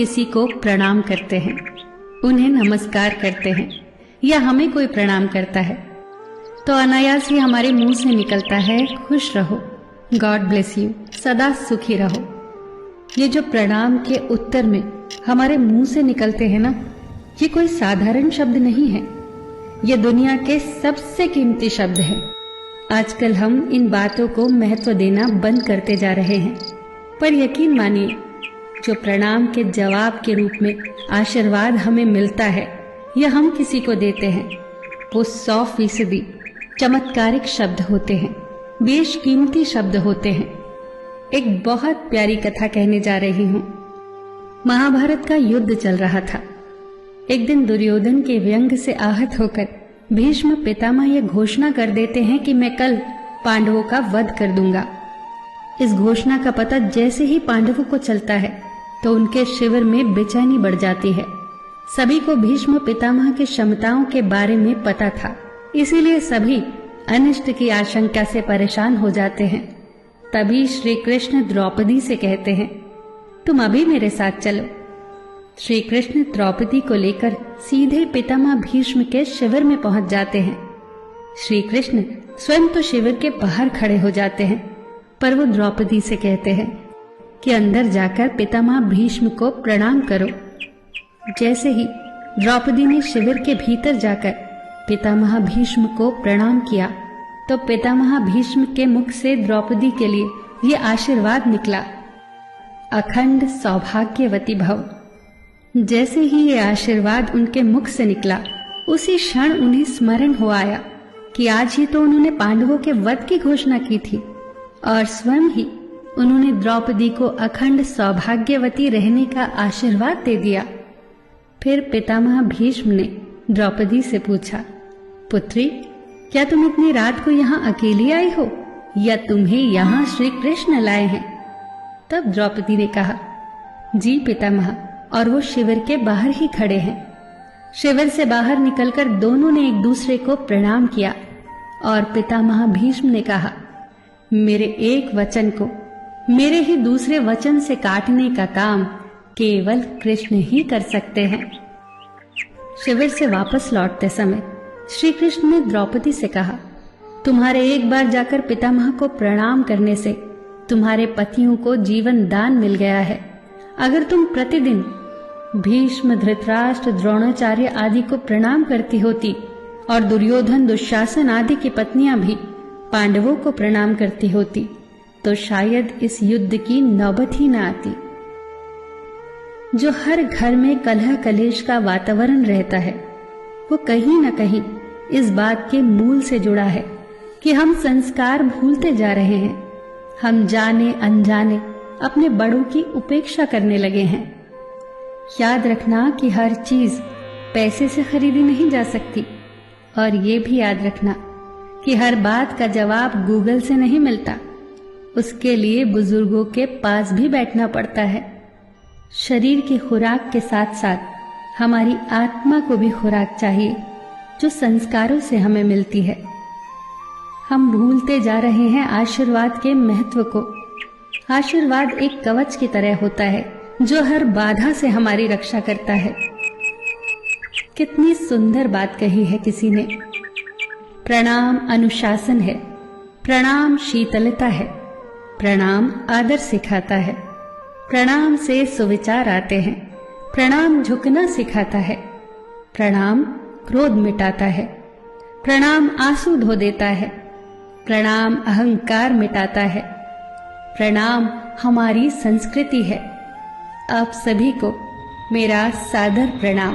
किसी को प्रणाम करते हैं, उन्हें नमस्कार करते हैं या हमें कोई प्रणाम करता है तो अनायास ही हमारे मुंह से निकलता है खुश रहो, गॉड ब्लेस यू, सदा सुखी रहो। ये जो प्रणाम के उत्तर में हमारे मुंह से निकलते हैं ना, ये कोई साधारण शब्द नहीं है, ये दुनिया के सबसे कीमती शब्द है। आजकल हम इन बातों को महत्व देना बंद करते जा रहे हैं, पर यकीन मानिए जो प्रणाम के जवाब के रूप में आशीर्वाद हमें मिलता है या हम किसी को देते हैं, वो 100% चमत्कारिक शब्द होते हैं, बेशकीमती शब्द होते हैं। एक बहुत प्यारी कथा कहने जा रही हूं। महाभारत का युद्ध चल रहा था। एक दिन दुर्योधन के व्यंग से आहत होकर भीष्म पितामह यह घोषणा कर देते हैं कि मैं कल पांडवों का वध कर दूंगा। इस घोषणा का पता जैसे ही पांडवों को चलता है तो उनके शिविर में बेचैनी बढ़ जाती है। सभी को भीष्म पितामह की क्षमताओं के बारे में पता था, इसीलिए सभी अनिष्ट की आशंका से परेशान हो जाते हैं। तभी श्री कृष्ण द्रौपदी से कहते हैं, तुम अभी मेरे साथ चलो। श्री कृष्ण द्रौपदी को लेकर सीधे पितामह भीष्म के शिविर में पहुंच जाते हैं। श्री कृष्ण स्वयं तो शिविर के बाहर खड़े हो जाते हैं, पर वो द्रौपदी से कहते हैं कि अंदर जाकर पितामह भीष्म को प्रणाम करो। जैसे ही द्रौपदी ने शिविर के भीतर जाकर पितामह भीष्म को प्रणाम किया तो पितामह भीष्म के मुख से द्रौपदी के लिए ये आशीर्वाद निकला, अखंड सौभाग्यवती भव। जैसे ही ये आशीर्वाद उनके मुख से निकला, उसी क्षण उन्हें स्मरण हो आया कि आज ही तो उन्होंने पांडवों के वध की घोषणा की थी और स्वयं ही उन्होंने द्रौपदी को अखंड सौभाग्यवती रहने का आशीर्वाद दे दिया। फिर पितामह भीष्म ने द्रौपदी से पूछा, पुत्री, क्या तुम इतनी रात को यहाँ अकेली आई हो या तुम्हें यहाँ श्री कृष्ण लाए हैं? तब द्रौपदी ने कहा, जी पितामह, और वो शिविर के बाहर ही खड़े हैं। शिविर से बाहर निकलकर दोनों ने एक दूसरे को प्रणाम किया और पितामह भीष्म ने कहा, मेरे एक वचन को मेरे ही दूसरे वचन से काटने का काम केवल कृष्ण ही कर सकते हैं। शिविर से वापस लौटते समय श्री कृष्ण ने द्रौपदी से कहा, तुम्हारे एक बार जाकर पितामह को प्रणाम करने से तुम्हारे पतियों को जीवन दान मिल गया है। अगर तुम प्रतिदिन भीष्म, धृतराष्ट्र, द्रोणाचार्य आदि को प्रणाम करती होती और दुर्योधन, दुशासन आदि की पत्नियां भी पांडवों को प्रणाम करती होती तो शायद इस युद्ध की नौबत ही न आती। जो हर घर में कलह कलेश का वातावरण रहता है, वो कहीं न कहीं इस बात के मूल से जुड़ा है कि हम संस्कार भूलते जा रहे हैं। हम जाने अनजाने अपने बड़ों की उपेक्षा करने लगे हैं। याद रखना कि हर चीज पैसे से खरीदी नहीं जा सकती, और ये भी याद रखना कि हर बात का जवाब गूगल से नहीं मिलता। उसके लिए बुजुर्गों के पास भी बैठना पड़ता है। शरीर की खुराक के साथ साथ हमारी आत्मा को भी खुराक चाहिए, जो संस्कारों से हमें मिलती है। हम भूलते जा रहे हैं आशीर्वाद के महत्व को। आशीर्वाद एक कवच की तरह होता है जो हर बाधा से हमारी रक्षा करता है। कितनी सुंदर बात कही है किसी ने। प्रणाम अनुशासन है, प्रणाम शीतलता है, प्रणाम आदर सिखाता है, प्रणाम से सुविचार आते हैं, प्रणाम झुकना सिखाता है, प्रणाम क्रोध मिटाता है, प्रणाम आंसू धो देता है, प्रणाम अहंकार मिटाता है, प्रणाम हमारी संस्कृति है। आप सभी को मेरा सादर प्रणाम।